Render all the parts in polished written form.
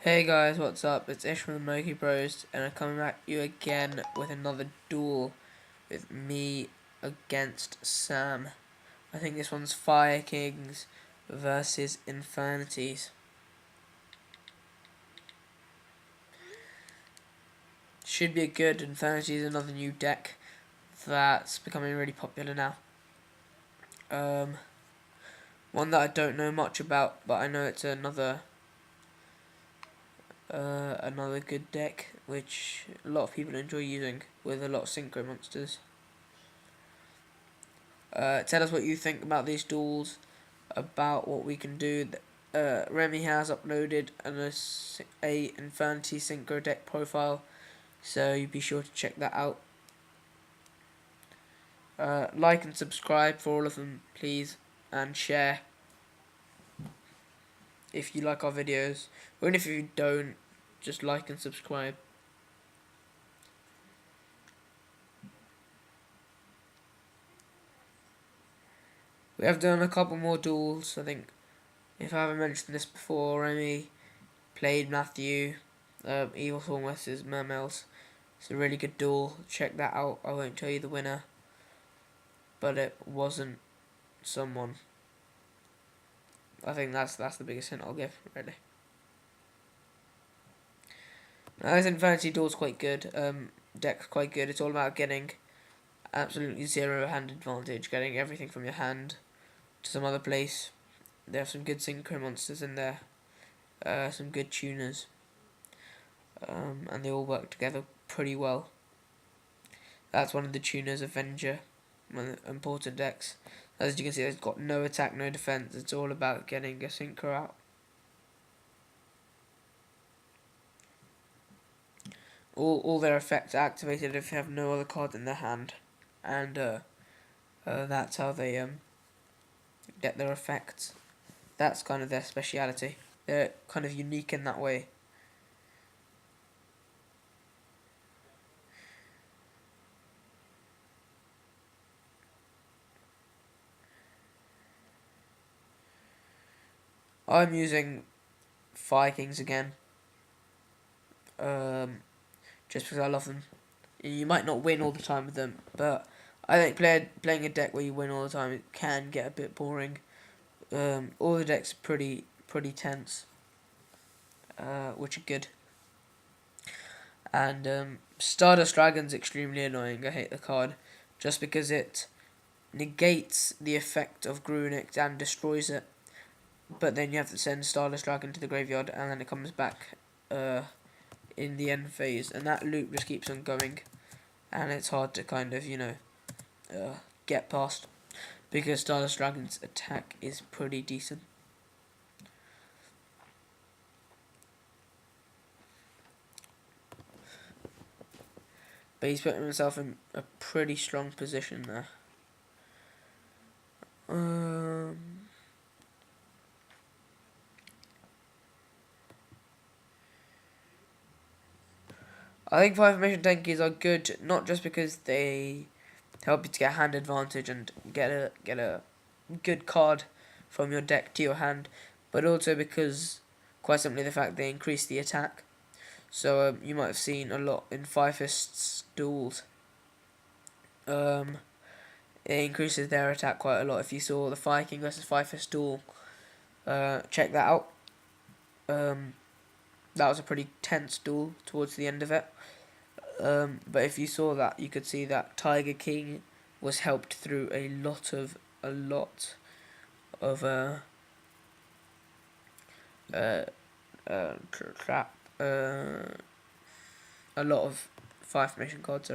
Hey guys, what's up? It's Ish from the Moki Bros, and I'm coming back at you again with another duel with me against Sam. I think this one's Fire Kings versus Infernity. Should be a good. Infernity is another new deck that's becoming really popular now. One that I don't know much about, but I know it's another good deck which a lot of people enjoy using with a lot of synchro monsters. Tell us what you think about these duels, about what we can do. Remi has uploaded a Infernity Synchro deck profile, so you be sure to check that out. Like and subscribe for all of them, please, and share if you like our videos. Or even if you don't, just like and subscribe. We have done a couple more duels, I think. If I haven't mentioned this before, Remi played Matthew, Evil Swarm vs Mermels. It's a really good duel. Check that out. I won't tell you the winner, but it wasn't someone. I think that's the biggest hint I'll give, really. Now, this Infinity duel's quite good. Deck's quite good. It's all about getting absolutely zero hand advantage, getting everything from your hand to some other place. They have some good synchro monsters in there, some good tuners, and they all work together pretty well. That's one of the tuners, Avenger, one of the important decks. As you can see, it's got no attack, no defense. It's all about getting a synchro out. All their effects are activated if they have no other card in their hand, and that's how they get their effects. That's kind of their speciality. They're kind of unique in that way. I'm using Fire Kings again, just because I love them. You might not win all the time with them, but I think playing a deck where you win all the time, it can get a bit boring. All the decks are pretty tense, which are good. And Stardust Dragon's extremely annoying. I hate the card, just because it negates the effect of Grunic and destroys it. But then you have to send Stardust Dragon to the graveyard, and then it comes back in the end phase, and that loop just keeps on going, and it's hard to kind of get past, because Stardust Dragon's attack is pretty decent. But he's putting himself in a pretty strong position there. I think 5-mission Tenkies are good, not just because they help you to get hand advantage and get a good card from your deck to your hand, but also because, quite simply, the fact they increase the attack. So you might have seen a lot in Five Fists duels. It increases their attack quite a lot. If you saw the Fire King versus Five Fist duel, check that out. That was a pretty tense duel towards the end of it. But if you saw that, you could see that Tiger King was helped through a lot of trap, a lot of 5-mission cards,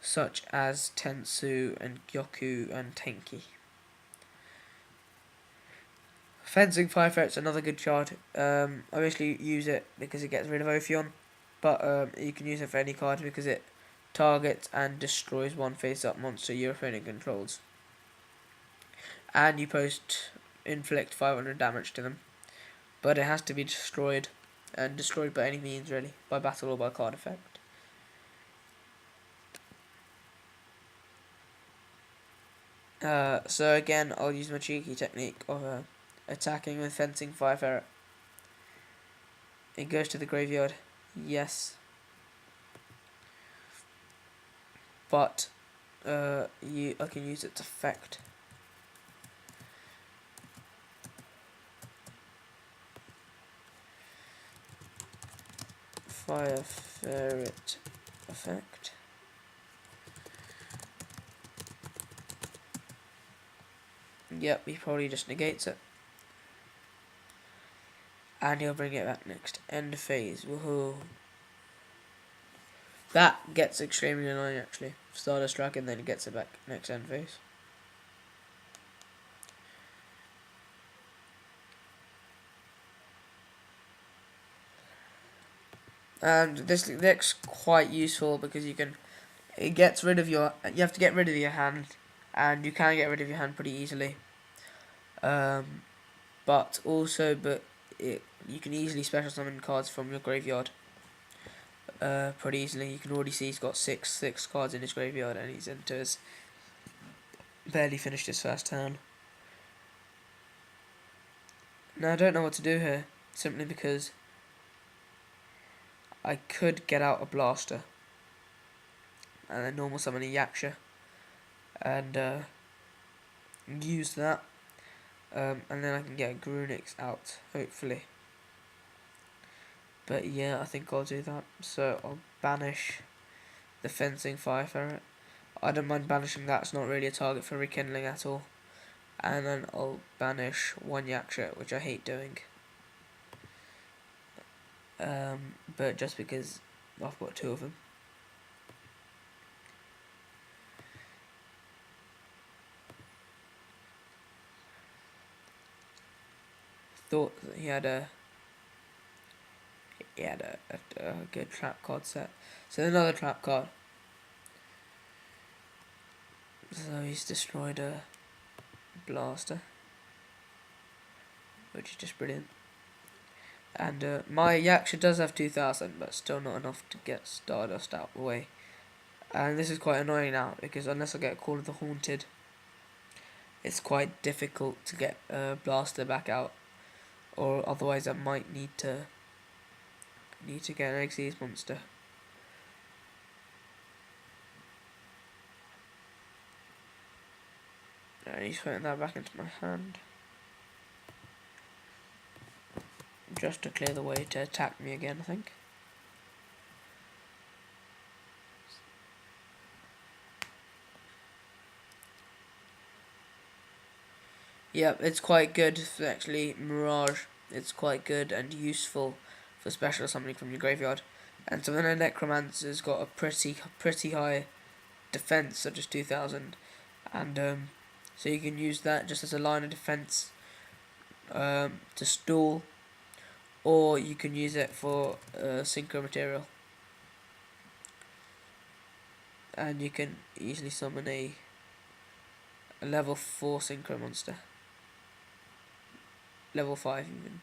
such as Tensu and Gyoku and Tenki. Fencing 5 Ferret's another good card. I obviously use it because it gets rid of Ophion, but you can use it for any card because it targets and destroys one face-up monster your opponent controls. And you inflict 500 damage to them. But it has to be destroyed, and destroyed by any means, really, by battle or by card effect. So again, I'll use my cheeky technique of attacking with Fencing 5 Ferret. It goes to the graveyard. Yes. But I can use its effect. Fire ferret effect. Yep, he probably just negates it. And he'll bring it back next end phase. Woohoo. That gets extremely annoying actually. Stardust Dragon, then it gets it back next end phase. And this deck's quite useful because you have to get rid of your hand, and you can get rid of your hand pretty easily. But you can easily special summon cards from your graveyard. Pretty easily. You can already see he's got six cards in his graveyard, and he's barely finished his first turn. Now I don't know what to do here, simply because I could get out a blaster and then normal summon a Yaksha and use that, and then I can get a Grunix out, hopefully. But yeah, I think I'll do that. So I'll banish the Fencing Fire Ferret. I don't mind banishing that, it's not really a target for rekindling at all. And then I'll banish one Yaksha, which I hate doing. But just because I've got two of them. Thought that he had a good trap card set. So another trap card. So he's destroyed a blaster, which is just brilliant. And my Yaksha does have 2000, but still not enough to get Stardust out of the way. And this is quite annoying now, because unless I get a Call of the Haunted, it's quite difficult to get a blaster back out. Or otherwise I might need to get an Xyz monster. And he's putting that back into my hand, just to clear the way to attack me again, I think. Yep, it's quite good actually. Mirage, it's quite good and useful for special summoning from your graveyard. And so then a Necromancer's got a pretty high defense, such as 2000, and so you can use that just as a line of defense to stall, or you can use it for Synchro material, and you can easily summon a level 4 Synchro monster, level 5 even.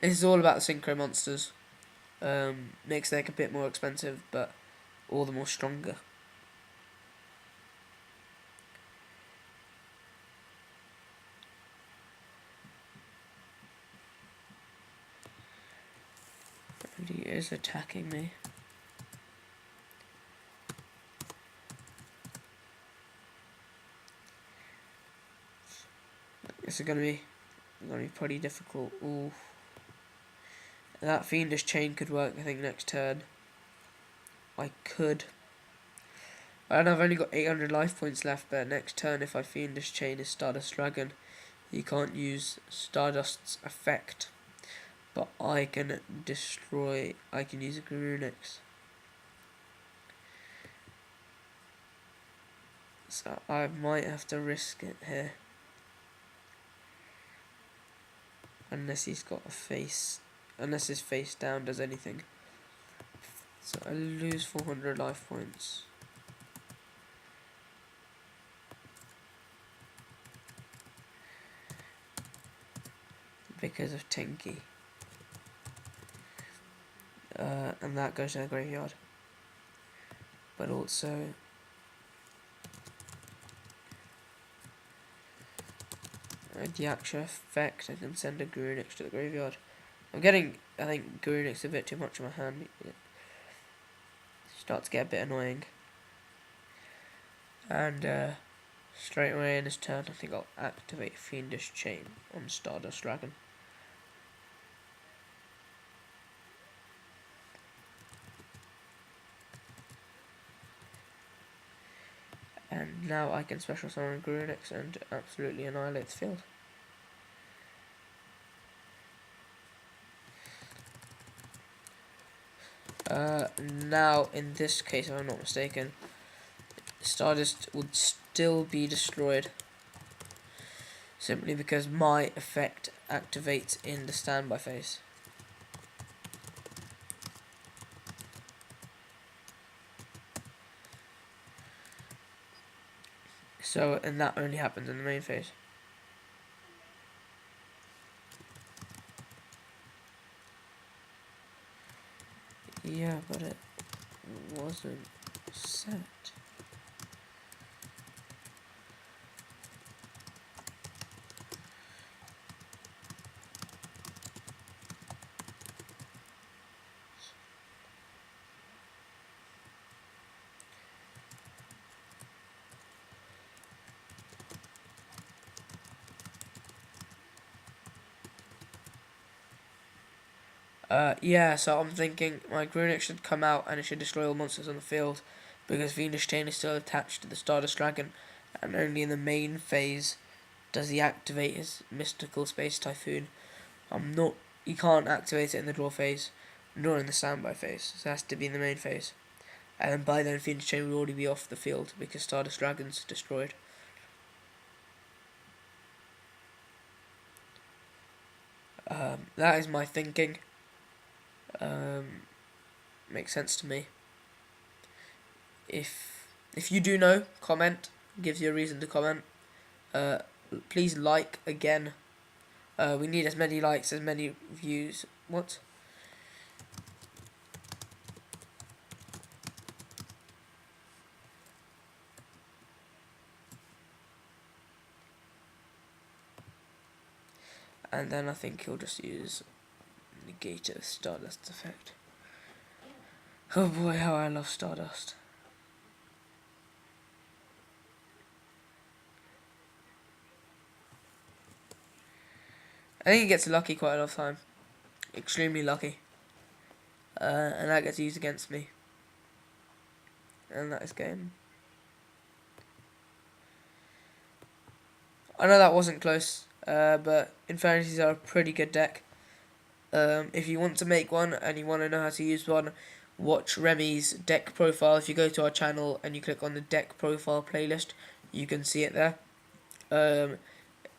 This is all about the Synchro monsters. Makes the deck a bit more expensive, but all the more stronger. And he is attacking me. This is gonna be pretty difficult. Ooh. That Fiendish Chain could work, I think, next turn. I don't know, I've only got 800 life points left, but next turn, if I Fiendish Chain his Stardust Dragon, he can't use Stardust's effect. But I can use a Grunix. So I might have to risk it here. Unless he's got unless his face down does anything. So I lose 400 life points. Because of Tenki. And that goes to the graveyard. But also the actual effect, I can send a Grunix to the graveyard. I'm getting, I think, Grunix a bit too much in my hand. It starts to get a bit annoying. And straight away in his turn, I think I'll activate Fiendish Chain on Stardust Dragon. And now I can special summon Grunix and absolutely annihilate the field. Now, in this case, if I'm not mistaken, Stardust would still be destroyed. Simply because my effect activates in the standby phase. So, and that only happens in the main phase. Yeah, but it wasn't set. Yeah, so I'm thinking my Grunix should come out and it should destroy all monsters on the field because Fiendish Chain is still attached to the Stardust Dragon, and only in the main phase does he activate his Mystical Space Typhoon. You can't activate it in the draw phase, nor in the standby phase, so it has to be in the main phase. And by then Fiendish Chain will already be off the field because Stardust Dragon's destroyed. That is my thinking. Makes sense to me. If you do know, comment. Gives you a reason to comment. Please like again. We need as many likes, as many views. What? And then I think he'll just use Negator Stardust effect. Oh boy, how I love Stardust. I think he gets lucky quite a lot of time. Extremely lucky. And that gets used against me. And that is game. I know that wasn't close, but Infernity are a pretty good deck. If you want to make one and you want to know how to use one, watch Remi's deck profile. If you go to our channel and you click on the deck profile playlist, you can see it there.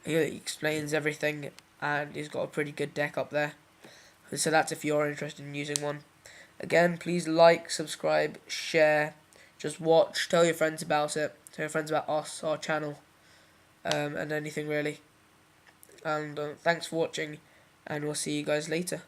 He explains everything, and he's got a pretty good deck up there. So that's if you're interested in using one. Again, please like, subscribe, share, just watch, tell your friends about it, tell your friends about us, our channel, and anything really. And thanks for watching, and we'll see you guys later.